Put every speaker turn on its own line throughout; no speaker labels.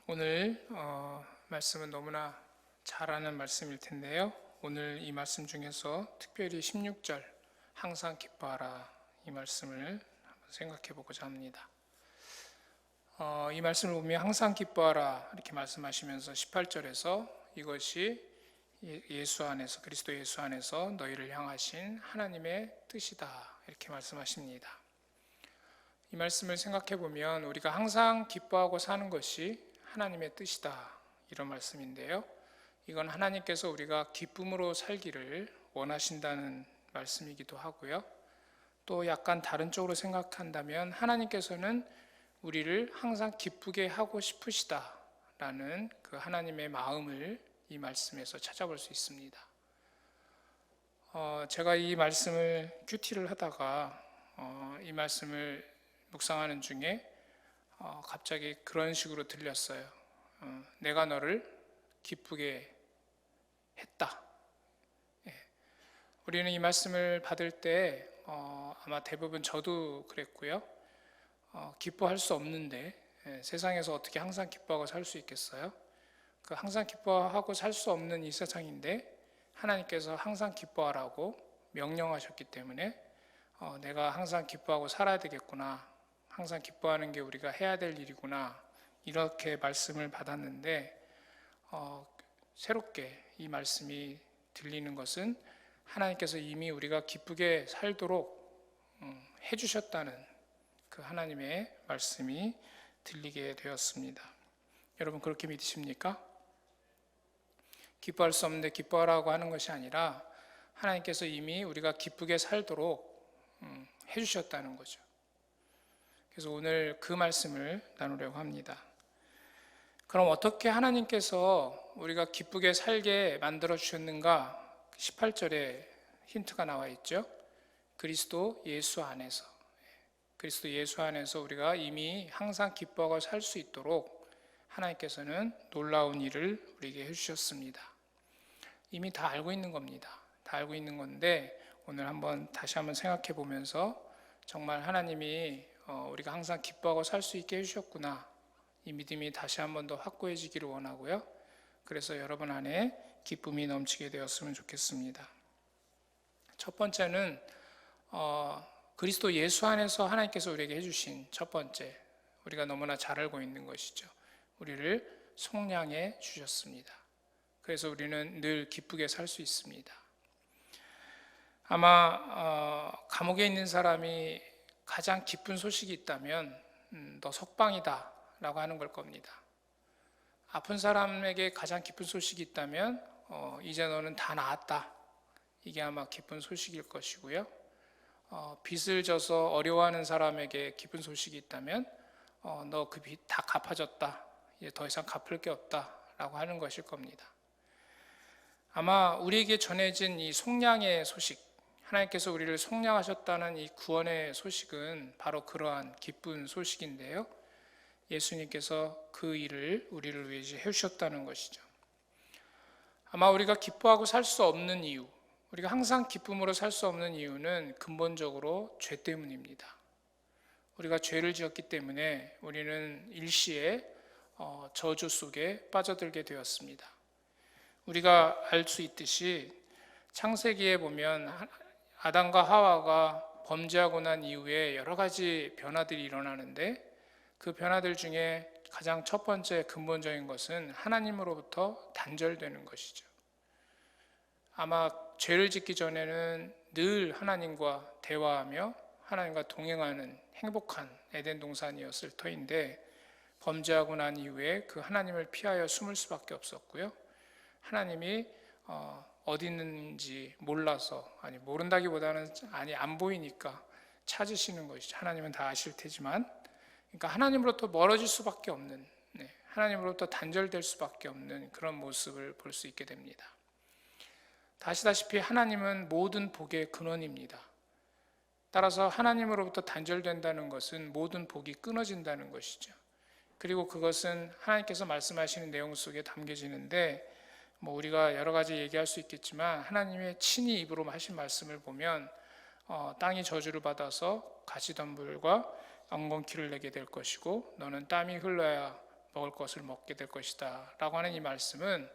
오늘 말씀은 너무나 잘 아는 말씀일 텐데요. 오늘 이 말씀 중에서 특별히 16절 항상 기뻐하라 이 말씀을 한번 생각해 보고자 합니다. 이 말씀을 보면 항상 기뻐하라 이렇게 말씀하시면서 18절에서 이것이 예수 안에서 그리스도 예수 안에서 너희를 향하신 하나님의 뜻이다 이렇게 말씀하십니다. 이 말씀을 생각해 보면 우리가 항상 기뻐하고 사는 것이 하나님의 뜻이다 이런 말씀인데요. 이건 하나님께서 우리가 기쁨으로 살기를 원하신다는 말씀이기도 하고요. 또 약간 다른 쪽으로 생각한다면 하나님께서는 우리를 항상 기쁘게 하고 싶으시다라는 그 하나님의 마음을 이 말씀에서 찾아볼 수 있습니다. 제가 이 말씀을 큐티를 하다가 이 말씀을 묵상하는 중에 갑자기 그런 식으로 들렸어요. 내가 너를 기쁘게 했다. 우리는 이 말씀을 받을 때 아마 대부분 저도 그랬고요. 기뻐할 수 없는데 세상에서 어떻게 항상 기뻐하고 살 수 있겠어요? 그 항상 기뻐하고 살 수 없는 이 세상인데 하나님께서 항상 기뻐하라고 명령하셨기 때문에 내가 항상 기뻐하고 살아야 되겠구나. 항상 기뻐하는 게 우리가 해야 될 일이구나 이렇게 말씀을 받았는데 새롭게 이 말씀이 들리는 것은 하나님께서 이미 우리가 기쁘게 살도록 해주셨다는 그 하나님의 말씀이 들리게 되었습니다. 여러분 그렇게 믿으십니까? 기뻐할 수 없는데 기뻐하라고 하는 것이 아니라 하나님께서 이미 우리가 기쁘게 살도록 해주셨다는 거죠. 그래서 오늘 그 말씀을 나누려고 합니다. 그럼 어떻게 하나님께서 우리가 기쁘게 살게 만들어 주셨는가? 18절에 힌트가 나와 있죠. 그리스도 예수 안에서. 그리스도 예수 안에서 우리가 이미 항상 기뻐하고 살 수 있도록 하나님께서는 놀라운 일을 우리에게 해주셨습니다. 이미 다 알고 있는 겁니다. 다 알고 있는 건데 오늘 다시 한번 생각해 보면서 정말 하나님이 우리가 항상 기뻐하고 살 수 있게 해주셨구나. 이 믿음이 다시 한 번 더 확고해지기를 원하고요. 그래서 여러분 안에 기쁨이 넘치게 되었으면 좋겠습니다. 첫 번째는 그리스도 예수 안에서 하나님께서 우리에게 해주신 첫 번째, 우리가 너무나 잘 알고 있는 것이죠. 우리를 속량해 주셨습니다. 그래서 우리는 늘 기쁘게 살 수 있습니다. 아마 감옥에 있는 사람이 가장 기쁜 소식이 있다면 너 석방이다 라고 하는 걸 겁니다. 아픈 사람에게 가장 기쁜 소식이 있다면 이제 너는 다 나았다. 이게 아마 기쁜 소식일 것이고요. 빚을 져서 어려워하는 사람에게 기쁜 소식이 있다면 너 그 빚 다 갚아졌다. 이제 더 이상 갚을 게 없다 라고 하는 것일 겁니다. 아마 우리에게 전해진 이 속량의 소식, 하나님께서 우리를 속량하셨다는 이 구원의 소식은 바로 그러한 기쁜 소식인데요. 예수님께서 그 일을 우리를 위해 해주셨다는 것이죠. 아마 우리가 기뻐하고 살 수 없는 이유, 우리가 항상 기쁨으로 살 수 없는 이유는 근본적으로 죄 때문입니다. 우리가 죄를 지었기 때문에 우리는 일시에 저주 속에 빠져들게 되었습니다. 우리가 알 수 있듯이 창세기에 보면 아담과 하와가 범죄하고 난 이후에 여러 가지 변화들이 일어나는데 그 변화들 중에 가장 첫 번째 근본적인 것은 하나님으로부터 단절되는 것이죠. 아마 죄를 짓기 전에는 늘 하나님과 대화하며 하나님과 동행하는 행복한 에덴 동산이었을 터인데 범죄하고 난 이후에 그 하나님을 피하여 숨을 수밖에 없었고요. 하나님이 어디 있는지 몰라서, 모른다기보다는 안 보이니까 찾으시는 것이죠. 하나님은 다 아실 테지만, 그러니까 하나님으로부터 멀어질 수밖에 없는, 하나님으로부터 단절될 수밖에 없는 그런 모습을 볼 수 있게 됩니다. 아시다시피 하나님은 모든 복의 근원입니다. 따라서 하나님으로부터 단절된다는 것은 모든 복이 끊어진다는 것이죠. 그리고 그것은 하나님께서 말씀하시는 내용 속에 담겨지는데 우리가 여러 가지 얘기할 수 있겠지만 하나님의 친히 입으로 하신 말씀을 보면 땅이 저주를 받아서 가시덤불과 엉겅퀴를 내게 될 것이고 너는 땀이 흘러야 먹을 것을 먹게 될 것이다 라고 하는 이 말씀은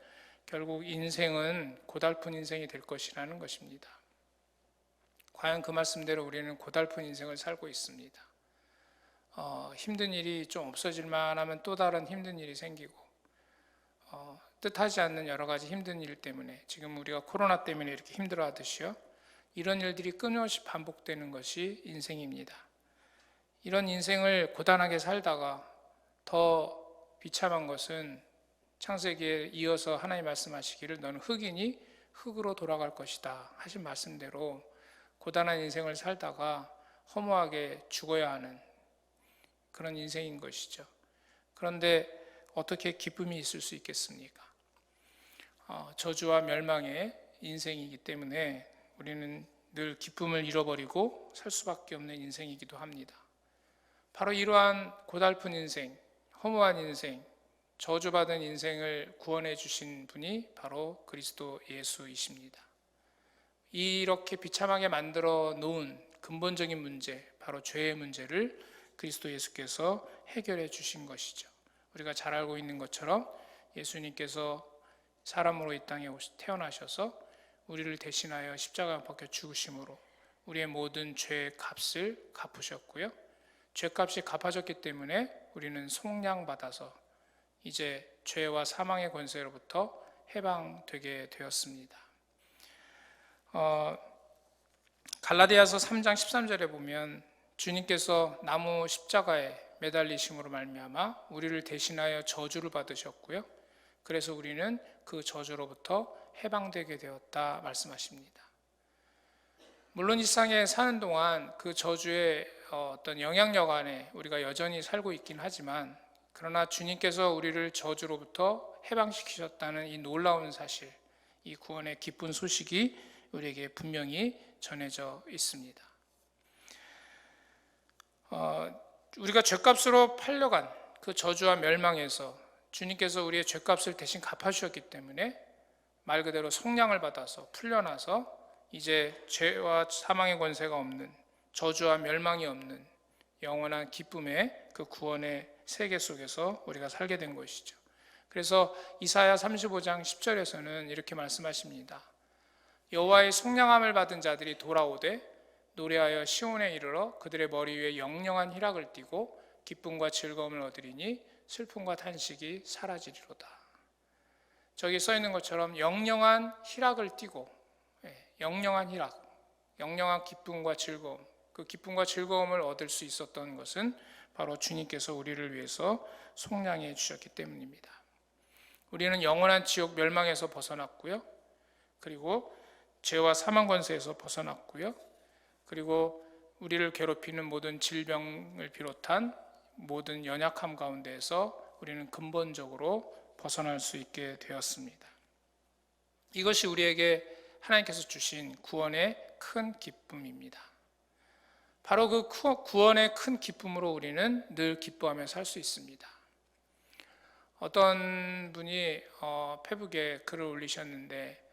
결국 인생은 고달픈 인생이 될 것이라는 것입니다. 과연 그 말씀대로 우리는 고달픈 인생을 살고 있습니다. 힘든 일이 좀 없어질만 하면 또 다른 힘든 일이 생기고, 뜻하지 않는 여러 가지 힘든 일 때문에, 지금 우리가 코로나 때문에 이렇게 힘들어 하듯이요, 이런 일들이 끊임없이 반복되는 것이 인생입니다. 이런 인생을 고단하게 살다가 더 비참한 것은 창세기에 이어서 하나님 말씀하시기를 너는 흙이니 흙으로 돌아갈 것이다 하신 말씀대로 고단한 인생을 살다가 허무하게 죽어야 하는 그런 인생인 것이죠. 그런데 어떻게 기쁨이 있을 수 있겠습니까? 저주와 멸망의 인생이기 때문에 우리는 늘 기쁨을 잃어버리고 살 수밖에 없는 인생이기도 합니다. 바로 이러한 고달픈 인생, 허무한 인생, 저주받은 인생을 구원해 주신 분이 바로 그리스도 예수이십니다. 이렇게 비참하게 만들어 놓은 근본적인 문제, 바로 죄의 문제를 그리스도 예수께서 해결해 주신 것이죠. 우리가 잘 알고 있는 것처럼 예수님께서 사람으로 이 땅에 태어나셔서 우리를 대신하여 십자가에 박혀 죽으심으로 우리의 모든 죄의 값을 갚으셨고요. 죄값이 갚아졌기 때문에 우리는 속량받아서 이제 죄와 사망의 권세로부터 해방되게 되었습니다. 갈라디아서 3장 13절에 보면 주님께서 나무 십자가에 매달리심으로 말미암아 우리를 대신하여 저주를 받으셨고요. 그래서 우리는 그 저주로부터 해방되게 되었다 말씀하십니다. 물론 이 세상에 사는 동안 그 저주의 어떤 영향력 안에 우리가 여전히 살고 있긴 하지만, 그러나 주님께서 우리를 저주로부터 해방시키셨다는 이 놀라운 사실, 이 구원의 기쁜 소식이 우리에게 분명히 전해져 있습니다. 우리가 죄값으로 팔려간 그 저주와 멸망에서 주님께서 우리의 죄값을 대신 갚아주셨기 때문에 말 그대로 속량을 받아서 풀려나서 이제 죄와 사망의 권세가 없는, 저주와 멸망이 없는 영원한 기쁨의 그 구원의 세계 속에서 우리가 살게 된 것이죠. 그래서 이사야 35장 10절에서는 이렇게 말씀하십니다. 여호와의 속량함을 받은 자들이 돌아오되 노래하여 시온에 이르러 그들의 머리 위에 영영한 희락을 띠고 기쁨과 즐거움을 얻으리니 슬픔과 탄식이 사라지리로다. 저기 써 있는 것처럼 영영한 희락을 띠고, 영영한 희락, 영영한 기쁨과 즐거움, 그 기쁨과 즐거움을 얻을 수 있었던 것은 바로 주님께서 우리를 위해서 속량해 주셨기 때문입니다. 우리는 영원한 지옥 멸망에서 벗어났고요. 그리고 죄와 사망 권세에서 벗어났고요. 그리고 우리를 괴롭히는 모든 질병을 비롯한 모든 연약함 가운데에서 우리는 근본적으로 벗어날 수 있게 되었습니다. 이것이 우리에게 하나님께서 주신 구원의 큰 기쁨입니다. 바로 그 구원의 큰 기쁨으로 우리는 늘 기뻐하며 살 수 있습니다. 어떤 분이 페북에 글을 올리셨는데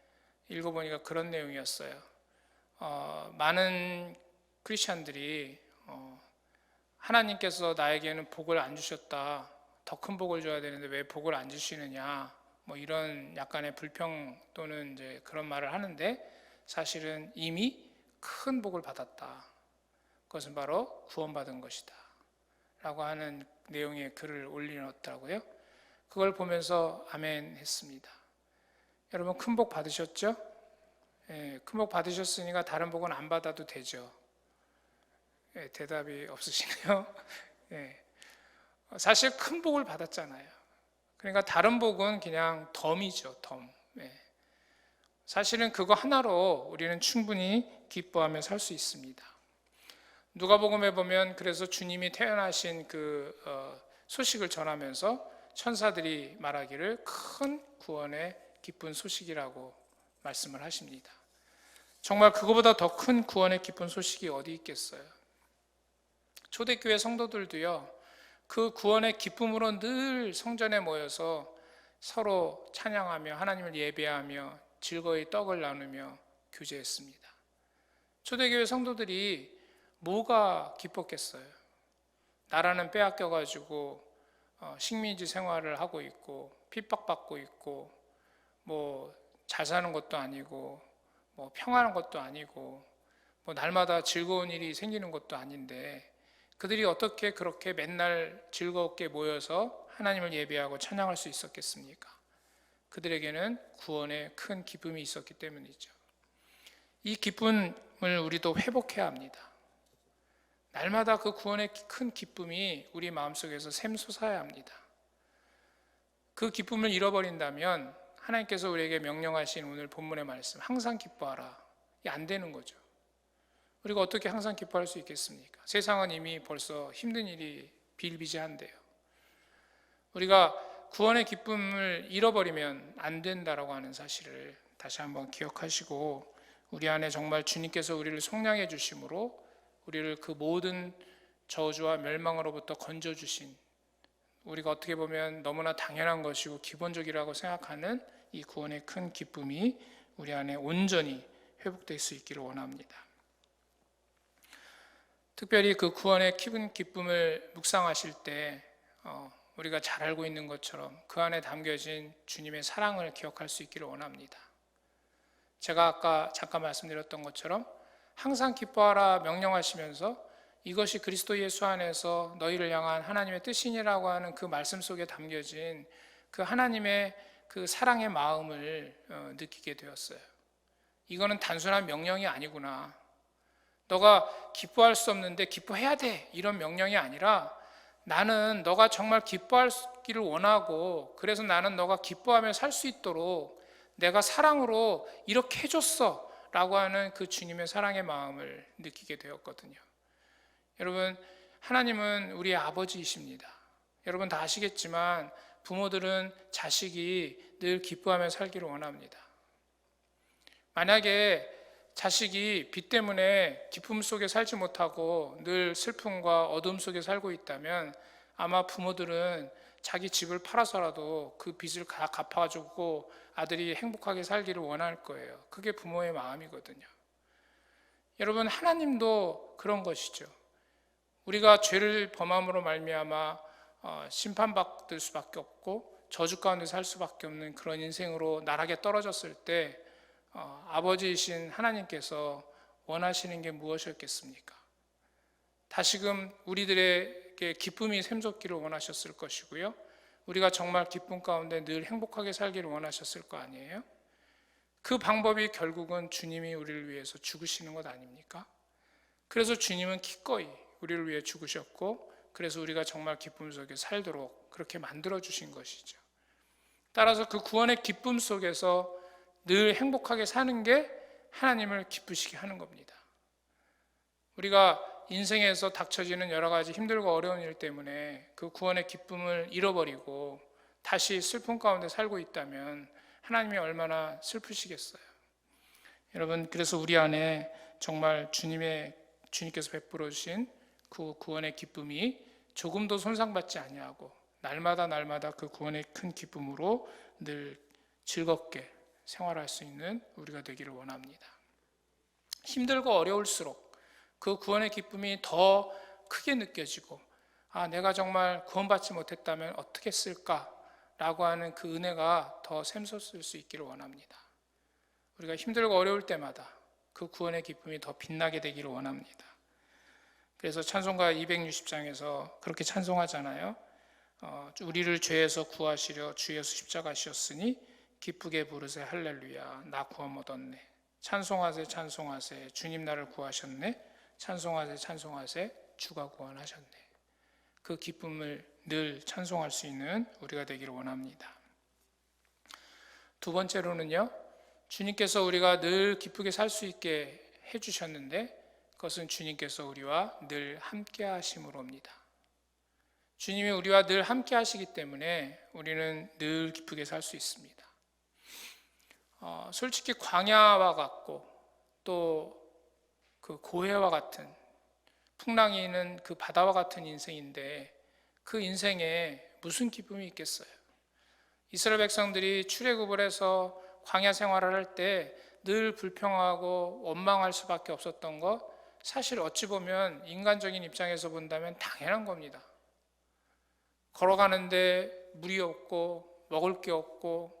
읽어보니까 그런 내용이었어요. 많은 크리스찬들이 하나님께서 나에게는 복을 안 주셨다, 더 큰 복을 줘야 되는데 왜 복을 안 주시느냐, 뭐 이런 약간의 불평 또는 이제 그런 말을 하는데, 사실은 이미 큰 복을 받았다. 그것은 바로 구원받은 것이다 라고 하는 내용의 글을 올려놓더라고요. 그걸 보면서 아멘 했습니다. 여러분, 큰 복 받으셨죠? 큰 복 받으셨으니까 다른 복은 안 받아도 되죠. 대답이 없으시네요. 사실 큰 복을 받았잖아요. 그러니까 다른 복은 그냥 덤이죠, 덤. 사실은 그거 하나로 우리는 충분히 기뻐하며 살 수 있습니다. 누가복음에 보면 그래서 주님이 태어나신 그 소식을 전하면서 천사들이 말하기를 큰 구원의 기쁜 소식이라고 말씀을 하십니다. 정말 그거보다 더 큰 구원의 기쁜 소식이 어디 있겠어요? 초대교회 성도들도요, 그 구원의 기쁨으로 늘 성전에 모여서 서로 찬양하며 하나님을 예배하며 즐거이 떡을 나누며 교제했습니다. 초대교회 성도들이 뭐가 기뻤겠어요? 나라는 빼앗겨가지고 식민지 생활을 하고 있고 핍박받고 있고 뭐 잘 사는 것도 아니고 뭐 평안한 것도 아니고 뭐 날마다 즐거운 일이 생기는 것도 아닌데 그들이 어떻게 그렇게 맨날 즐겁게 모여서 하나님을 예배하고 찬양할 수 있었겠습니까? 그들에게는 구원의 큰 기쁨이 있었기 때문이죠. 이 기쁨을 우리도 회복해야 합니다. 날마다 그 구원의 큰 기쁨이 우리 마음속에서 샘솟아야 합니다. 그 기쁨을 잃어버린다면 하나님께서 우리에게 명령하신 오늘 본문의 말씀 항상 기뻐하라, 이게 안 되는 거죠. 우리가 어떻게 항상 기뻐할 수 있겠습니까? 세상은 이미 벌써 힘든 일이 비일비재한데요. 우리가 구원의 기쁨을 잃어버리면 안 된다라고 하는 사실을 다시 한번 기억하시고 우리 안에 정말 주님께서 우리를 속량해 주심으로 우리를 그 모든 저주와 멸망으로부터 건져주신, 우리가 어떻게 보면 너무나 당연한 것이고 기본적이라고 생각하는 이 구원의 큰 기쁨이 우리 안에 온전히 회복될 수 있기를 원합니다. 특별히 그 구원의 큰 기쁨을 묵상하실 때 우리가 잘 알고 있는 것처럼 그 안에 담겨진 주님의 사랑을 기억할 수 있기를 원합니다. 제가 아까 잠깐 말씀드렸던 것처럼 항상 기뻐하라 명령하시면서 이것이 그리스도 예수 안에서 너희를 향한 하나님의 뜻이니라고 하는 그 말씀 속에 담겨진 그 하나님의 그 사랑의 마음을 느끼게 되었어요. 이거는 단순한 명령이 아니구나. 너가 기뻐할 수 없는데 기뻐해야 돼, 이런 명령이 아니라 나는 너가 정말 기뻐하기를 원하고 그래서 나는 너가 기뻐하며 살 수 있도록 내가 사랑으로 이렇게 해줬어 라고 하는 그 주님의 사랑의 마음을 느끼게 되었거든요. 여러분, 하나님은 우리의 아버지이십니다. 여러분 다 아시겠지만 부모들은 자식이 늘 기뻐하며 살기를 원합니다. 만약에 자식이 빚 때문에 기쁨 속에 살지 못하고 늘 슬픔과 어둠 속에 살고 있다면 아마 부모들은 자기 집을 팔아서라도 그 빚을 다 갚아주고 아들이 행복하게 살기를 원할 거예요. 그게 부모의 마음이거든요. 여러분, 하나님도 그런 것이죠. 우리가 죄를 범함으로 말미암아 심판받을 수밖에 없고 저주 가운데 살 수밖에 없는 그런 인생으로 나락에 떨어졌을 때 아버지이신 하나님께서 원하시는 게 무엇이었겠습니까? 다시금 우리들에게 기쁨이 샘솟기를 원하셨을 것이고요. 우리가 정말 기쁨 가운데 늘 행복하게 살기를 원하셨을 거 아니에요? 그 방법이 결국은 주님이 우리를 위해서 죽으시는 것 아닙니까? 그래서 주님은 기꺼이 우리를 위해 죽으셨고 그래서 우리가 정말 기쁨 속에 살도록 그렇게 만들어 주신 것이죠. 따라서 그 구원의 기쁨 속에서 늘 행복하게 사는 게 하나님을 기쁘시게 하는 겁니다. 우리가 인생에서 닥쳐지는 여러 가지 힘들고 어려운 일 때문에 그 구원의 기쁨을 잃어버리고 다시 슬픔 가운데 살고 있다면 하나님이 얼마나 슬프시겠어요. 여러분, 그래서 우리 안에 정말 주님께서 베풀어 주신 그 구원의 기쁨이 조금도 손상받지 아니하고 날마다 그 구원의 큰 기쁨으로 늘 즐겁게 생활할 수 있는 우리가 되기를 원합니다. 힘들고 어려울수록 그 구원의 기쁨이 더 크게 느껴지고 내가 정말 구원받지 못했다면 어떻게 했을까라고 하는 그 은혜가 더 샘솟을 수 있기를 원합니다. 우리가 힘들고 어려울 때마다 그 구원의 기쁨이 더 빛나게 되기를 원합니다. 그래서 찬송가 260장에서 그렇게 찬송하잖아요. 우리를 죄에서 구하시려 주 예수 십자가시었으니 기쁘게 부르세 할렐루야 나 구원 얻었네. 찬송하세 찬송하세 주님 나를 구하셨네. 찬송하세 찬송하세 주가 구원하셨네. 그 기쁨을 늘 찬송할 수 있는 우리가 되기를 원합니다. 두 번째로는요, 주님께서 우리가 늘 기쁘게 살 수 있게 해주셨는데 그것은 주님께서 우리와 늘 함께 하심으로입니다. 주님이 우리와 늘 함께 하시기 때문에 우리는 늘 기쁘게 살 수 있습니다. 솔직히 광야와 같고 또 그 고해와 같은 풍랑이 있는 그 바다와 같은 인생인데 그 인생에 무슨 기쁨이 있겠어요? 이스라엘 백성들이 출애굽을 해서 광야 생활을 할 때 늘 불평하고 원망할 수밖에 없었던 것, 사실 어찌 보면 인간적인 입장에서 본다면 당연한 겁니다. 걸어가는데 물이 없고 먹을 게 없고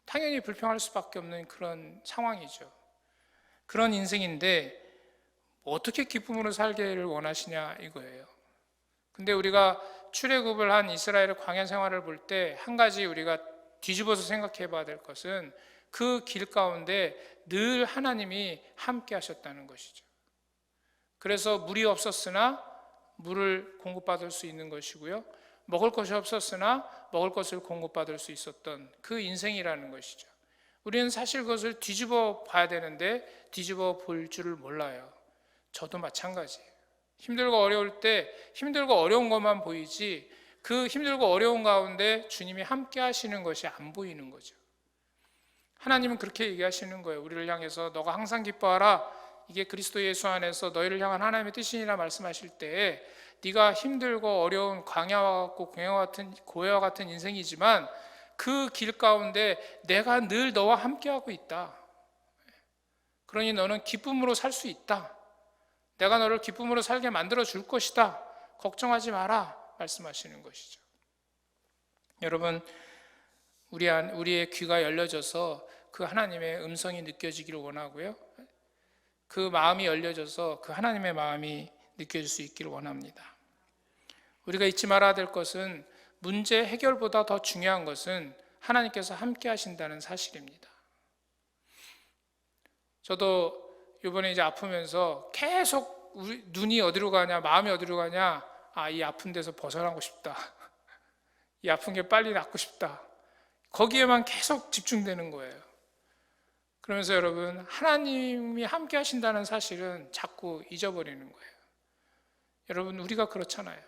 당연히 불평할 수밖에 없는 그런 상황이죠. 그런 인생인데 어떻게 기쁨으로 살기를 원하시냐 이거예요. 근데 우리가 출애굽을 한 이스라엘의 광야 생활을 볼 때 한 가지 우리가 뒤집어서 생각해 봐야 될 것은 그 길 가운데 늘 하나님이 함께 하셨다는 것이죠. 그래서 물이 없었으나 물을 공급받을 수 있는 것이고요. 먹을 것이 없었으나 먹을 것을 공급받을 수 있었던 그 인생이라는 것이죠. 우리는 사실 그것을 뒤집어 봐야 되는데 뒤집어 볼 줄을 몰라요. 저도 마찬가지예요. 힘들고 어려울 때 힘들고 어려운 것만 보이지 그 힘들고 어려운 가운데 주님이 함께 하시는 것이 안 보이는 거죠. 하나님은 그렇게 얘기하시는 거예요. 우리를 향해서 너가 항상 기뻐하라. 이게 그리스도 예수 안에서 너희를 향한 하나님의 뜻이니라 말씀하실 때에 네가 힘들고 어려운 광야와 같고 고해와 같은 인생이지만 그 길 가운데 내가 늘 너와 함께하고 있다. 그러니 너는 기쁨으로 살 수 있다. 내가 너를 기쁨으로 살게 만들어 줄 것이다. 걱정하지 마라 말씀하시는 것이죠. 여러분, 우리의 귀가 열려져서 그 하나님의 음성이 느껴지기를 원하고요. 그 마음이 열려져서 그 하나님의 마음이 느껴질 수 있기를 원합니다. 우리가 잊지 말아야 될 것은 문제 해결보다 더 중요한 것은 하나님께서 함께 하신다는 사실입니다. 저도 이번에 이제 아프면서 계속 눈이 어디로 가냐, 마음이 어디로 가냐, 이 아픈 데서 벗어나고 싶다. 이 아픈 게 빨리 낫고 싶다. 거기에만 계속 집중되는 거예요. 그러면서 여러분, 하나님이 함께 하신다는 사실은 자꾸 잊어버리는 거예요. 여러분, 우리가 그렇잖아요.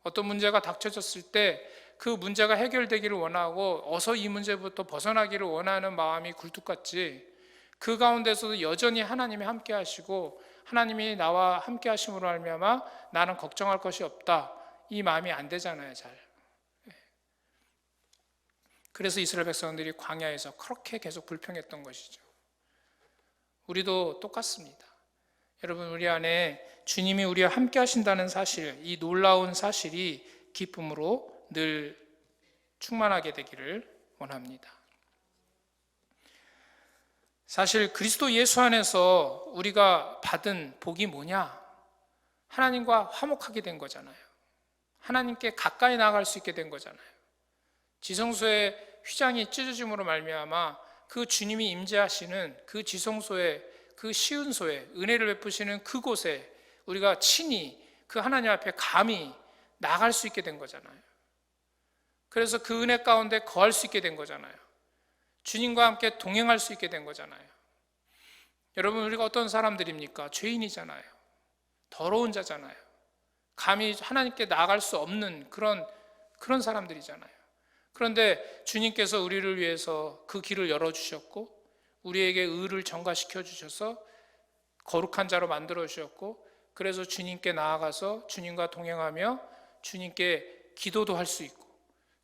어떤 문제가 닥쳐졌을 때 그 문제가 해결되기를 원하고 어서 이 문제부터 벗어나기를 원하는 마음이 굴뚝같이 그 가운데서도 여전히 하나님이 함께 하시고 하나님이 나와 함께 하심으로 말미암아 나는 걱정할 것이 없다. 이 마음이 안 되잖아요, 잘. 그래서 이스라엘 백성들이 광야에서 그렇게 계속 불평했던 것이죠. 우리도 똑같습니다. 여러분, 우리 안에 주님이 우리와 함께 하신다는 사실, 이 놀라운 사실이 기쁨으로 늘 충만하게 되기를 원합니다. 사실 그리스도 예수 안에서 우리가 받은 복이 뭐냐? 하나님과 화목하게 된 거잖아요. 하나님께 가까이 나아갈 수 있게 된 거잖아요. 지성소의 휘장이 찢어짐으로 말미암아 그 주님이 임재하시는 그 지성소에, 그 시은소에 은혜를 베푸시는 그곳에 우리가 친히 그 하나님 앞에 감히 나갈 수 있게 된 거잖아요. 그래서 그 은혜 가운데 거할 수 있게 된 거잖아요. 주님과 함께 동행할 수 있게 된 거잖아요. 여러분, 우리가 어떤 사람들입니까? 죄인이잖아요. 더러운 자잖아요. 감히 하나님께 나아갈 수 없는 그런 사람들이잖아요. 그런데 주님께서 우리를 위해서 그 길을 열어주셨고 우리에게 의를 전가시켜 주셔서 거룩한 자로 만들어 주셨고 그래서 주님께 나아가서 주님과 동행하며 주님께 기도도 할 수 있고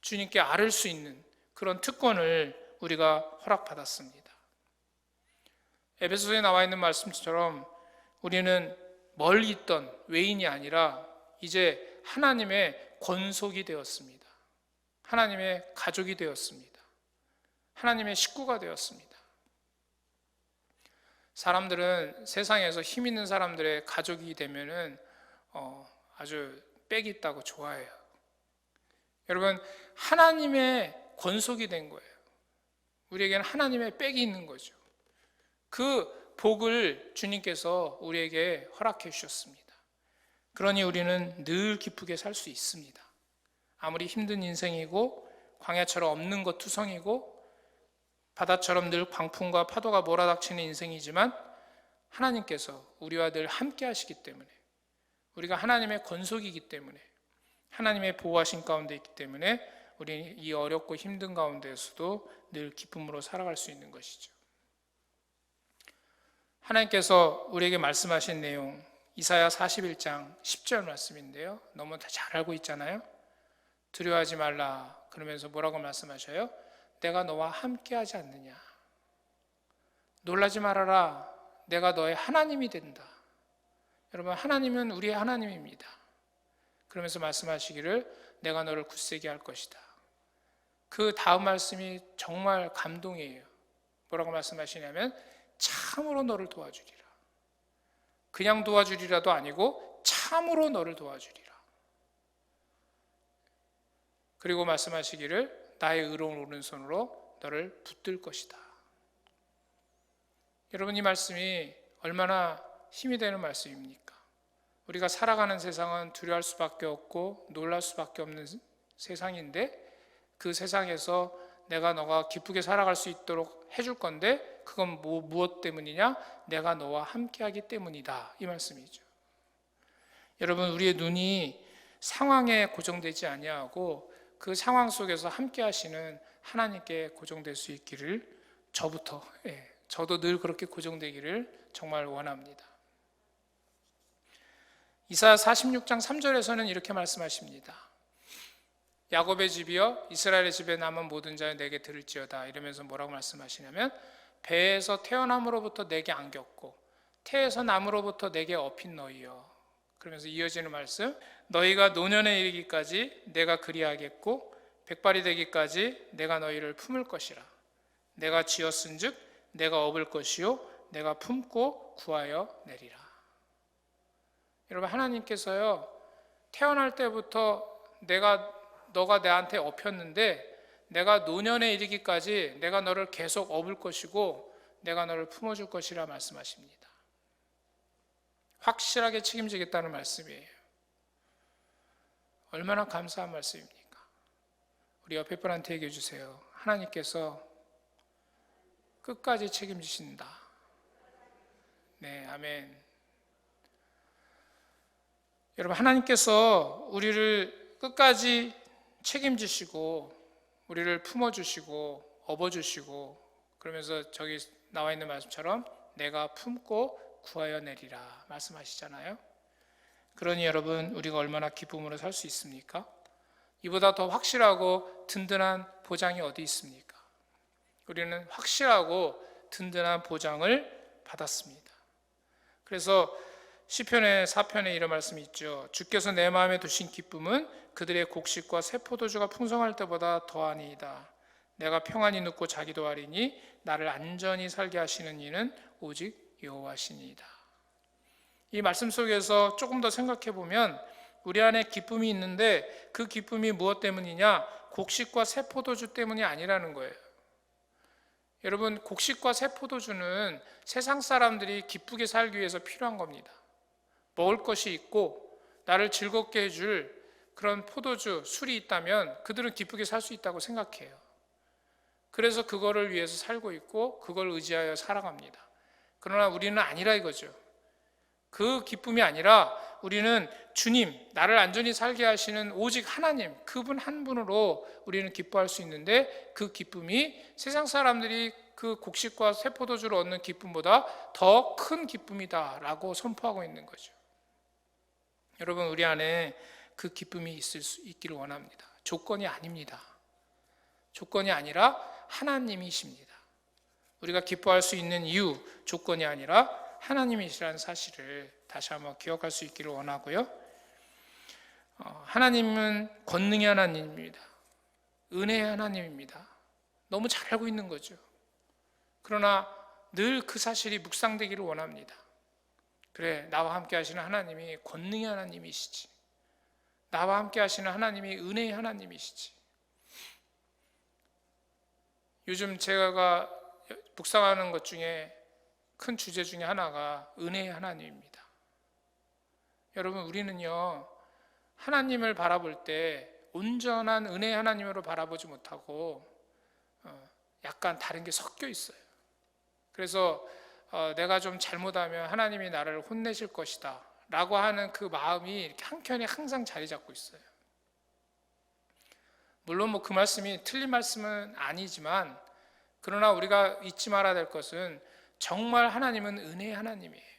주님께 아뢰 수 있는 그런 특권을 우리가 허락받았습니다. 에베소서에 나와 있는 말씀처럼 우리는 멀리 있던 외인이 아니라 이제 하나님의 권속이 되었습니다. 하나님의 가족이 되었습니다. 하나님의 식구가 되었습니다. 사람들은 세상에서 힘 있는 사람들의 가족이 되면은 아주 빽 있다고 좋아해요. 여러분, 하나님의 권속이 된 거예요. 우리에게는 하나님의 빽이 있는 거죠. 그 복을 주님께서 우리에게 허락해 주셨습니다. 그러니 우리는 늘 기쁘게 살 수 있습니다. 아무리 힘든 인생이고 광야처럼 없는 것 투성이고 바다처럼 늘 광풍과 파도가 몰아닥치는 인생이지만 하나님께서 우리와 늘 함께 하시기 때문에 우리가 하나님의 권속이기 때문에 하나님의 보호하심 가운데 있기 때문에 우리는 이 어렵고 힘든 가운데에서도 늘 기쁨으로 살아갈 수 있는 것이죠. 하나님께서 우리에게 말씀하신 내용 이사야 41장 10절 말씀인데요. 너무 다 잘 알고 있잖아요. 두려워하지 말라 그러면서 뭐라고 말씀하셔요? 내가 너와 함께 하지 않느냐. 놀라지 말아라. 내가 너의 하나님이 된다. 여러분, 하나님은 우리의 하나님입니다. 그러면서 말씀하시기를 내가 너를 굳세게 할 것이다. 그 다음 말씀이 정말 감동이에요. 뭐라고 말씀하시냐면 참으로 너를 도와주리라. 그냥 도와주리라도 아니고 참으로 너를 도와주리라. 그리고 말씀하시기를 나의 의로운 오른손으로 너를 붙들 것이다. 여러분, 이 말씀이 얼마나 힘이 되는 말씀입니까? 우리가 살아가는 세상은 두려워할 수밖에 없고 놀랄 수밖에 없는 세상인데, 그 세상에서 너가 기쁘게 살아갈 수 있도록 해줄 건데 그건 무엇 때문이냐? 내가 너와 함께하기 때문이다, 이 말씀이죠. 여러분, 우리의 눈이 상황에 고정되지 아니하고 그 상황 속에서 함께하시는 하나님께 고정될 수 있기를 저도 늘 그렇게 고정되기를 정말 원합니다. 이사야 46장 3절에서는 이렇게 말씀하십니다. 야곱의 집이여 이스라엘의 집에 남은 모든 자여 내게 들을지어다. 이러면서 뭐라고 말씀하시냐면 배에서 태어남으로부터 내게 안겼고 태에서 남으로부터 내게 업힌 너희여. 그러면서 이어지는 말씀, 너희가 노년에 이르기까지 내가 그리하겠고 백발이 되기까지 내가 너희를 품을 것이라. 내가 지었은즉 내가 업을 것이요 내가 품고 구하여 내리라. 여러분, 하나님께서요, 태어날 때부터 너가 내한테 업혔는데 내가 노년에 이르기까지 내가 너를 계속 업을 것이고 내가 너를 품어줄 것이라 말씀하십니다. 확실하게 책임지겠다는 말씀이에요. 얼마나 감사한 말씀입니까? 우리 옆에 분한테 얘기해 주세요. 하나님께서 끝까지 책임지신다. 네, 아멘. 여러분, 하나님께서 우리를 끝까지 책임지시고 우리를 품어주시고 업어주시고, 그러면서 저기 나와 있는 말씀처럼 내가 품고 구하여 내리라 말씀하시잖아요. 그러니 여러분, 우리가 얼마나 기쁨으로 살 수 있습니까? 이보다 더 확실하고 든든한 보장이 어디 있습니까? 우리는 확실하고 든든한 보장을 받았습니다. 그래서 시편의 4편에 이런 말씀이 있죠. 주께서 내 마음에 두신 기쁨은 그들의 곡식과 새 포도주가 풍성할 때보다 더하니이다. 내가 평안히 눕고 자기도 하리니 나를 안전히 살게 하시는 이는 오직 여호와시니이다. 이 말씀 속에서 조금 더 생각해 보면 우리 안에 기쁨이 있는데 그 기쁨이 무엇 때문이냐? 곡식과 새 포도주 때문이 아니라는 거예요. 여러분, 곡식과 새 포도주는 세상 사람들이 기쁘게 살기 위해서 필요한 겁니다. 먹을 것이 있고 나를 즐겁게 해줄 그런 포도주, 술이 있다면 그들은 기쁘게 살 수 있다고 생각해요. 그래서 그거를 위해서 살고 있고 그걸 의지하여 살아갑니다. 그러나 우리는 아니라 이거죠. 그 기쁨이 아니라 우리는 주님, 나를 안전히 살게 하시는 오직 하나님, 그분 한 분으로 우리는 기뻐할 수 있는데 그 기쁨이 세상 사람들이 그 곡식과 새 포도주를 얻는 기쁨보다 더 큰 기쁨이다라고 선포하고 있는 거죠. 여러분, 우리 안에 그 기쁨이 있을 수 있기를 원합니다. 조건이 아닙니다. 조건이 아니라 하나님이십니다. 우리가 기뻐할 수 있는 이유, 조건이 아니라 하나님이시라는 사실을 다시 한번 기억할 수 있기를 원하고요. 하나님은 권능의 하나님입니다. 은혜의 하나님입니다. 너무 잘 알고 있는 거죠. 그러나 늘 그 사실이 묵상되기를 원합니다. 그래, 나와 함께 하시는 하나님이 권능의 하나님이시지. 나와 함께 하시는 하나님이 은혜의 하나님이시지. 요즘 제가 묵상하는 것 중에 큰 주제 중에 하나가 은혜의 하나님입니다. 여러분, 우리는요, 하나님을 바라볼 때 온전한 은혜의 하나님으로 바라보지 못하고 약간 다른 게 섞여 있어요. 그래서 내가 좀 잘못하면 하나님이 나를 혼내실 것이다 라고 하는 그 마음이 이렇게 한켠에 항상 자리 잡고 있어요. 물론 그 말씀이 틀린 말씀은 아니지만, 그러나 우리가 잊지 말아야 될 것은 정말 하나님은 은혜의 하나님이에요.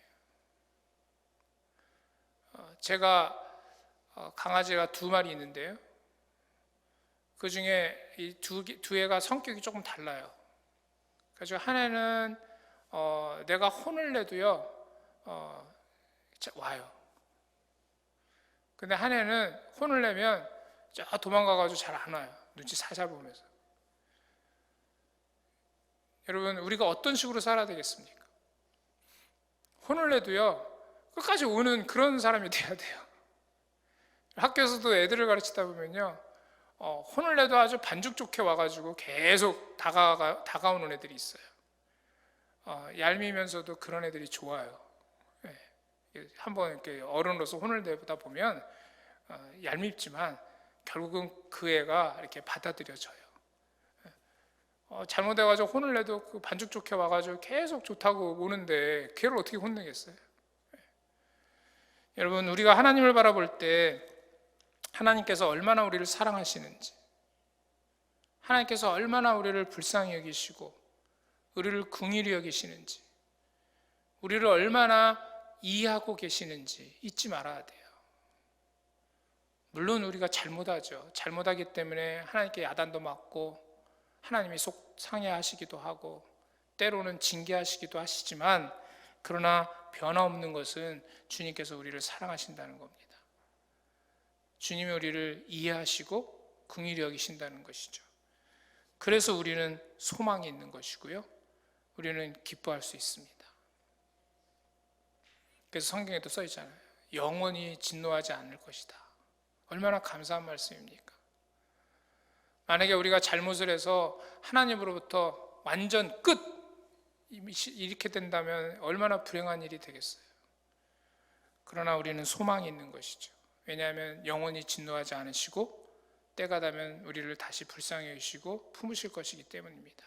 제가 강아지가 2마리 있는데요, 그 중에 이 두 애가 성격이 조금 달라요. 그래서 하나는 내가 혼을 내도요 와요. 근데 한 애는 혼을 내면 저 도망가가지고 잘 안 와요. 눈치 살살 보면서. 여러분, 우리가 어떤 식으로 살아야 되겠습니까? 혼을 내도요, 끝까지 오는 그런 사람이 돼야 돼요. 학교에서도 애들을 가르치다 보면요, 혼을 내도 아주 반죽 좋게 와가지고 계속 다가오는 애들이 있어요. 얄미면서도 그런 애들이 좋아요. 예. 한번 이렇게 어른으로서 혼을 내다 보면 얄밉지만 결국은 그 애가 이렇게 받아들여져요. 잘못해가지고 혼을 내도 그 반죽 좋게 와가지고 계속 좋다고 오는데 걔를 어떻게 혼내겠어요? 여러분, 우리가 하나님을 바라볼 때 하나님께서 얼마나 우리를 사랑하시는지, 하나님께서 얼마나 우리를 불쌍히 여기시고 우리를 긍휼히 여기시는지, 우리를 얼마나 이해하고 계시는지 잊지 말아야 돼요. 물론 우리가 잘못하죠. 잘못하기 때문에 하나님께 야단도 맞고 하나님이 속상해하시기도 하고 때로는 징계하시기도 하시지만, 그러나 변화없는 것은 주님께서 우리를 사랑하신다는 겁니다. 주님이 우리를 이해하시고 긍휼히 여기신다는 것이죠. 그래서 우리는 소망이 있는 것이고요, 우리는 기뻐할 수 있습니다. 그래서 성경에도 써 있잖아요. 영원히 진노하지 않을 것이다. 얼마나 감사한 말씀입니까? 만약에 우리가 잘못을 해서 하나님으로부터 완전 끝 이렇게 된다면 얼마나 불행한 일이 되겠어요. 그러나 우리는 소망이 있는 것이죠. 왜냐하면 영원히 진노하지 않으시고 때가 되면 우리를 다시 불쌍히 여기시고 품으실 것이기 때문입니다.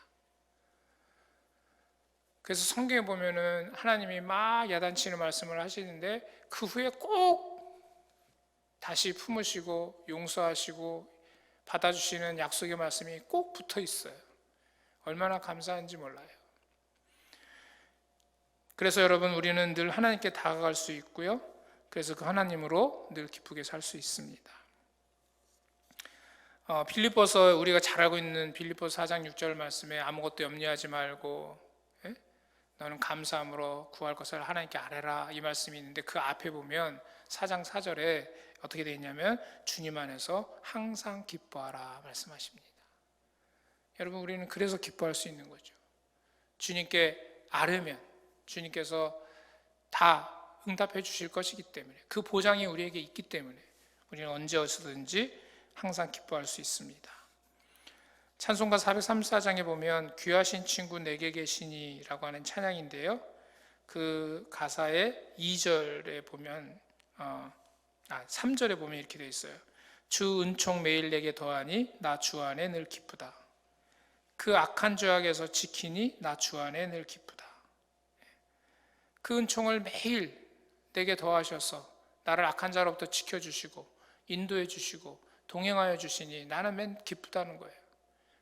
그래서 성경에 보면은 하나님이 막 야단치는 말씀을 하시는데 그 후에 꼭 다시 품으시고 용서하시고 받아주시는 약속의 말씀이 꼭 붙어 있어요. 얼마나 감사한지 몰라요. 그래서 여러분, 우리는 늘 하나님께 다가갈 수 있고요, 그래서 그 하나님으로 늘 기쁘게 살 수 있습니다. 빌립보서, 우리가 잘 알고 있는 빌립보서 4장 6절 말씀에 아무것도 염려하지 말고 너는 감사함으로 구할 것을 하나님께 아뢰라, 이 말씀이 있는데 그 앞에 보면 4장 4절에 어떻게 되어 있냐면 주님 안에서 항상 기뻐하라 말씀하십니다. 여러분, 우리는 그래서 기뻐할 수 있는 거죠. 주님께 아뢰면 주님께서 다 응답해 주실 것이기 때문에, 그 보장이 우리에게 있기 때문에 우리는 언제 어디서든지 항상 기뻐할 수 있습니다. 찬송가 434장에 보면 귀하신 친구 내게 계시니 라고 하는 찬양인데요, 그 가사의 2절에 보면 3절에 보면 이렇게 되어 있어요. 주 은총 매일 내게 더하니 나 주 안에 늘 기쁘다. 그 악한 죄악에서 지키니 나 주 안에 늘 기쁘다. 그 은총을 매일 내게 더하셔서 나를 악한 자로부터 지켜주시고 인도해 주시고 동행하여 주시니 나는 맨 기쁘다는 거예요.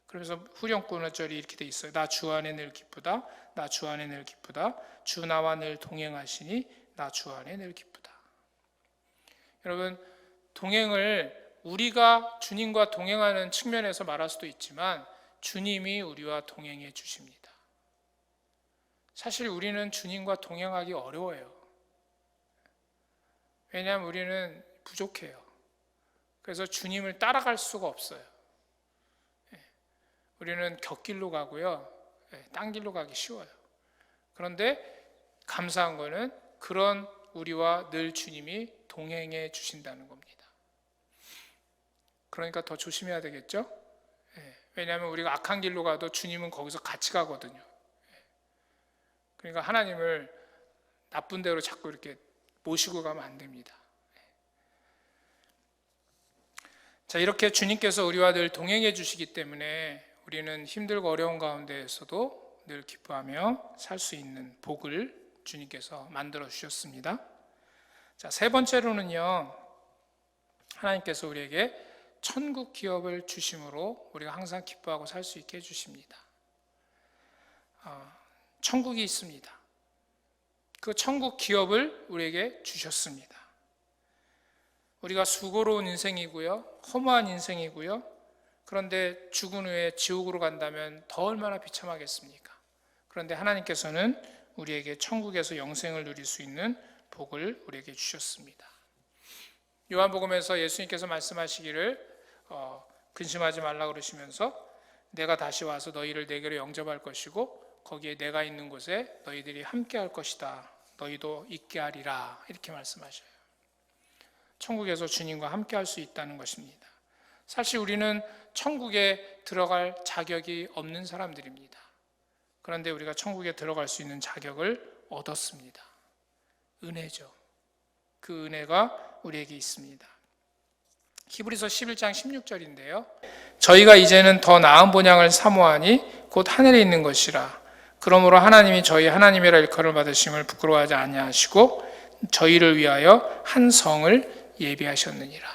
그러면서 후렴구 5절이 이렇게 돼 있어요. 나 주 안에 늘 기쁘다. 나 주 안에 늘 기쁘다. 주 나와 늘 동행하시니 나 주 안에 늘 기쁘다. 여러분, 동행을 우리가 주님과 동행하는 측면에서 말할 수도 있지만 주님이 우리와 동행해 주십니다. 사실 우리는 주님과 동행하기 어려워요. 왜냐하면 우리는 부족해요. 그래서 주님을 따라갈 수가 없어요. 우리는 곁길로 가고요, 딴 길로 가기 쉬워요. 그런데 감사한 거는 그런 우리와 늘 주님이 동행해 주신다는 겁니다. 그러니까 더 조심해야 되겠죠? 왜냐하면 우리가 악한 길로 가도 주님은 거기서 같이 가거든요. 그러니까 하나님을 나쁜 데로 자꾸 이렇게 모시고 가면 안 됩니다. 자, 이렇게 주님께서 우리와 늘 동행해 주시기 때문에 우리는 힘들고 어려운 가운데에서도 늘 기뻐하며 살 수 있는 복을 주님께서 만들어 주셨습니다. 자, 세 번째로는요, 하나님께서 우리에게 천국 기업을 주심으로 우리가 항상 기뻐하고 살 수 있게 해주십니다. 천국이 있습니다. 그 천국 기업을 우리에게 주셨습니다. 우리가 수고로운 인생이고요, 허무한 인생이고요, 그런데 죽은 후에 지옥으로 간다면 더 얼마나 비참하겠습니까? 그런데 하나님께서는 우리에게 천국에서 영생을 누릴 수 있는 복을 우리에게 주셨습니다. 요한복음에서 예수님께서 말씀하시기를 근심하지 말라 그러시면서 내가 다시 와서 너희를 내게로 영접할 것이고 거기에 내가 있는 곳에 너희들이 함께 할 것이다. 너희도 있게 하리라. 이렇게 말씀하셔요. 천국에서 주님과 함께 할 수 있다는 것입니다. 사실 우리는 천국에 들어갈 자격이 없는 사람들입니다. 그런데 우리가 천국에 들어갈 수 있는 자격을 얻었습니다. 은혜죠. 그 은혜가 우리에게 있습니다. 히브리서 11장 16절인데요. 저희가 이제는 더 나은 본향을 사모하니 곧 하늘에 있는 것이라. 그러므로 하나님이 저희 하나님이라 일컬음을 받으심을 부끄러워하지 아니하시고 저희를 위하여 한 성을 예비하셨느니라.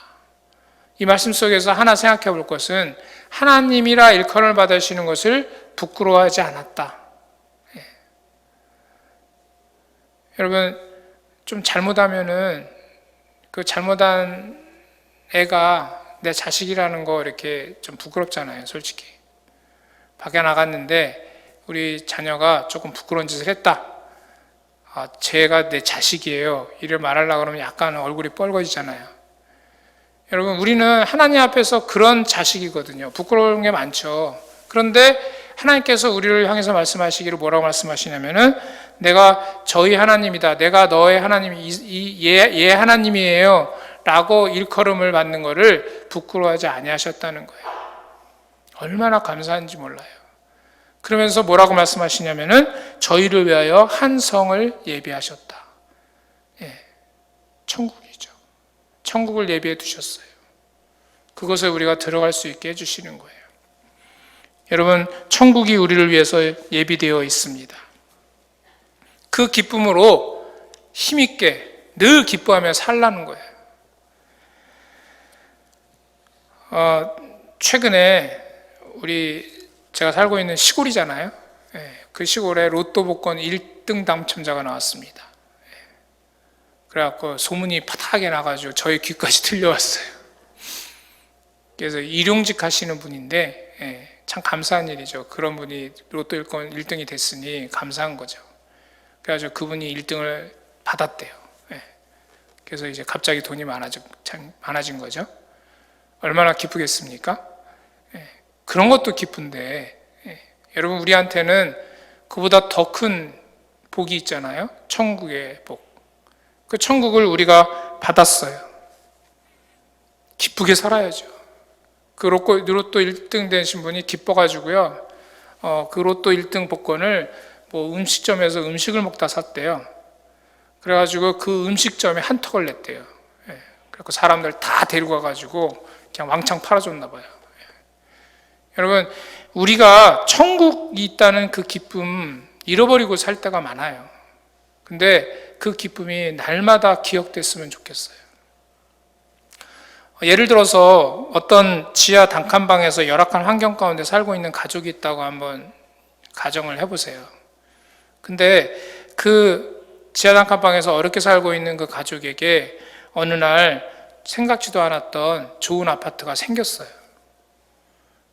이 말씀 속에서 하나 생각해 볼 것은 하나님이라 일컬음을 받으시는 것을 부끄러워하지 않았다. 여러분, 좀 잘못하면은 그 잘못한 애가 내 자식이라는 거 이렇게 좀 부끄럽잖아요, 솔직히. 밖에 나갔는데 우리 자녀가 조금 부끄러운 짓을 했다. 쟤가 내 자식이에요. 이를 말하려고 그러면 약간 얼굴이 뻘거지잖아요. 여러분, 우리는 하나님 앞에서 그런 자식이거든요. 부끄러운 게 많죠. 그런데 하나님께서 우리를 향해서 말씀하시기를 뭐라고 말씀하시냐면은 내가 저희 하나님이다. 내가 너의 하나님, 얘 하나님이에요. 라고 일컬음을 받는 것을 부끄러워하지 아니하셨다는 거예요. 얼마나 감사한지 몰라요. 그러면서 뭐라고 말씀하시냐면은 저희를 위하여 한 성을 예비하셨다. 천국이죠. 천국을 예비해 두셨어요. 그것에 우리가 들어갈 수 있게 해주시는 거예요. 여러분, 천국이 우리를 위해서 예비되어 있습니다. 그 기쁨으로 힘있게 늘 기뻐하며 살라는 거예요. 최근에 제가 살고 있는 시골이잖아요. 그 시골에 로또 복권 1등 당첨자가 나왔습니다. 그래갖고 소문이 파닥하게 나가지고 저희 귀까지 들려왔어요. 그래서 일용직 하시는 분인데 참 감사한 일이죠. 그런 분이 로또 1등이 됐으니 감사한 거죠. 그래가지고 그분이 1등을 받았대요. 그래서 이제 갑자기 돈이 많아진 거죠. 얼마나 기쁘겠습니까? 그런 것도 기쁜데 여러분, 우리한테는 그보다 더 큰 복이 있잖아요. 천국의 복. 그 천국을 우리가 받았어요. 기쁘게 살아야죠. 그 로또 1등 되신 분이 기뻐가지고요. 그 로또 1등 복권을 음식점에서 음식을 먹다 샀대요. 그래가지고 그 음식점에 한턱을 냈대요. 그래서 사람들 다 데리고 가가지고 그냥 왕창 팔아줬나 봐요. 여러분, 우리가 천국이 있다는 그 기쁨 잃어버리고 살 때가 많아요. 근데 그 기쁨이 날마다 기억됐으면 좋겠어요. 예를 들어서 어떤 지하 단칸방에서 열악한 환경 가운데 살고 있는 가족이 있다고 한번 가정을 해보세요. 근데 그 지하 단칸방에서 어렵게 살고 있는 그 가족에게 어느 날 생각지도 않았던 좋은 아파트가 생겼어요.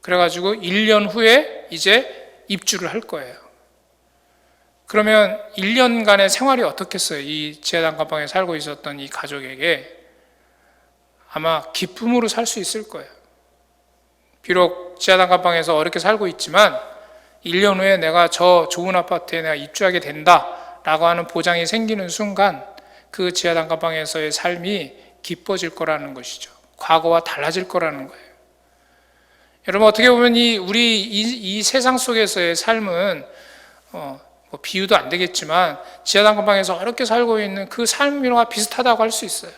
그래가지고 1년 후에 이제 입주를 할 거예요. 그러면 1년간의 생활이 어떻겠어요? 이 지하 단칸방에 살고 있었던 이 가족에게 아마 기쁨으로 살 수 있을 거예요. 비록 지하 단칸방에서 어렵게 살고 있지만 1년 후에 내가 저 좋은 아파트에 내가 입주하게 된다라고 하는 보장이 생기는 순간 그 지하 단칸방에서의 삶이 기뻐질 거라는 것이죠. 과거와 달라질 거라는 거예요. 여러분, 어떻게 보면 우리 이 세상 속에서의 삶은 비유도 안 되겠지만 지하 단칸방에서 어렵게 살고 있는 그 삶과 비슷하다고 할 수 있어요.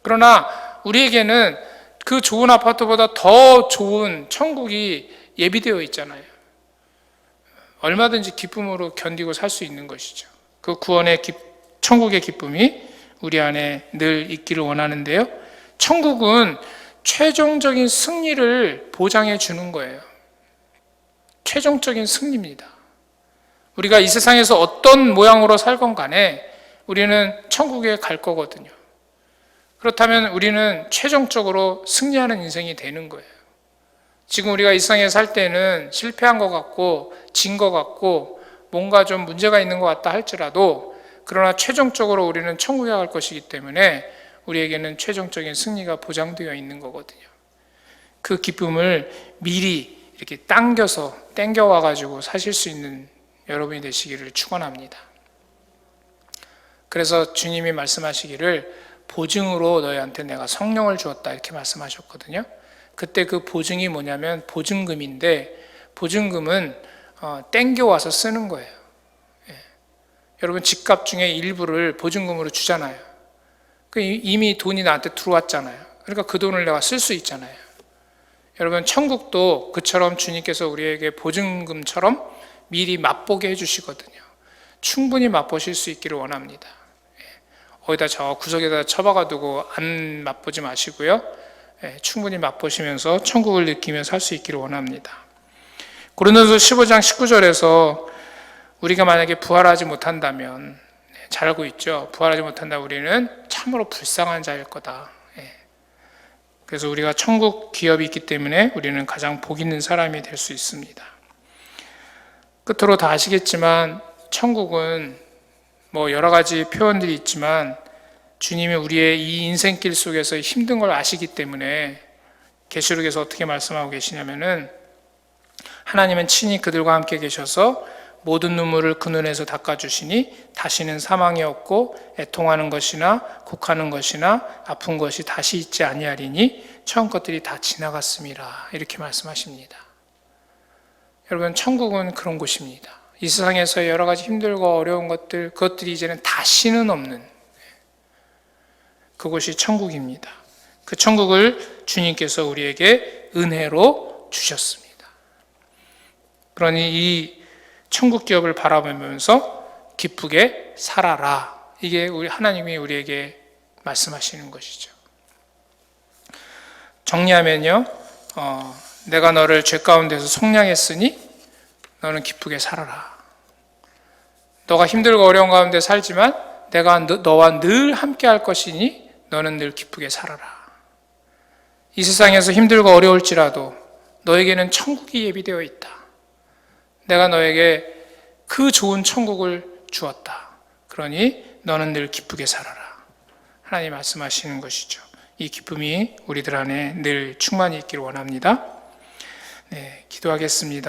그러나 우리에게는 그 좋은 아파트보다 더 좋은 천국이 예비되어 있잖아요. 얼마든지 기쁨으로 견디고 살 수 있는 것이죠. 그 구원의 천국의 기쁨이 우리 안에 늘 있기를 원하는데요. 천국은 최종적인 승리를 보장해 주는 거예요. 최종적인 승리입니다. 우리가 이 세상에서 어떤 모양으로 살건 간에 우리는 천국에 갈 거거든요. 그렇다면 우리는 최종적으로 승리하는 인생이 되는 거예요. 지금 우리가 이 세상에 살 때는 실패한 것 같고 진 것 같고 뭔가 좀 문제가 있는 것 같다 할지라도 그러나 최종적으로 우리는 천국에 갈 것이기 때문에 우리에게는 최종적인 승리가 보장되어 있는 거거든요. 그 기쁨을 미리 이렇게 땡겨와 가지고 사실 수 있는 여러분이 되시기를 축원합니다. 그래서 주님이 말씀하시기를 보증으로 너희한테 내가 성령을 주었다 이렇게 말씀하셨거든요. 그때 그 보증이 뭐냐면 보증금인데, 보증금은 땡겨와서 쓰는 거예요. 여러분 집값 중에 일부를 보증금으로 주잖아요. 이미 돈이 나한테 들어왔잖아요. 그러니까 그 돈을 내가 쓸 수 있잖아요. 여러분 천국도 그처럼 주님께서 우리에게 보증금처럼 미리 맛보게 해주시거든요. 충분히 맛보실 수 있기를 원합니다. 어디다 저 구석에다 처박아 두고 안 맛보지 마시고요. 충분히 맛보시면서 천국을 느끼며 살 수 있기를 원합니다. 고린도서 15장 19절에서 우리가 만약에 부활하지 못한다면, 잘 알고 있죠. 부활하지 못한다면 우리는 참으로 불쌍한 자일 거다. 그래서 우리가 천국 기업이 있기 때문에 우리는 가장 복 있는 사람이 될 수 있습니다. 끝으로 다 아시겠지만 천국은 여러 가지 표현들이 있지만 주님이 우리의 이 인생길 속에서 힘든 걸 아시기 때문에 계시록에서 어떻게 말씀하고 계시냐면은, 하나님은 친히 그들과 함께 계셔서 모든 눈물을 그 눈에서 닦아주시니 다시는 사망이 없고 애통하는 것이나 곡하는 것이나 아픈 것이 다시 있지 아니하리니 처음 것들이 다 지나갔음이라 이렇게 말씀하십니다. 여러분 천국은 그런 곳입니다. 이 세상에서 여러 가지 힘들고 어려운 것들, 그것들이 이제는 다시는 없는 그곳이 천국입니다. 그 천국을 주님께서 우리에게 은혜로 주셨습니다. 그러니 이 천국 기업을 바라보면서 기쁘게 살아라. 이게 우리 하나님이 우리에게 말씀하시는 것이죠. 정리하면요, 내가 너를 죄 가운데서 속량했으니 너는 기쁘게 살아라. 너가 힘들고 어려운 가운데 살지만 내가 너와 늘 함께 할 것이니 너는 늘 기쁘게 살아라. 이 세상에서 힘들고 어려울지라도 너에게는 천국이 예비되어 있다. 내가 너에게 그 좋은 천국을 주었다. 그러니 너는 늘 기쁘게 살아라. 하나님 말씀하시는 것이죠. 이 기쁨이 우리들 안에 늘 충만히 있기를 원합니다. 기도하겠습니다.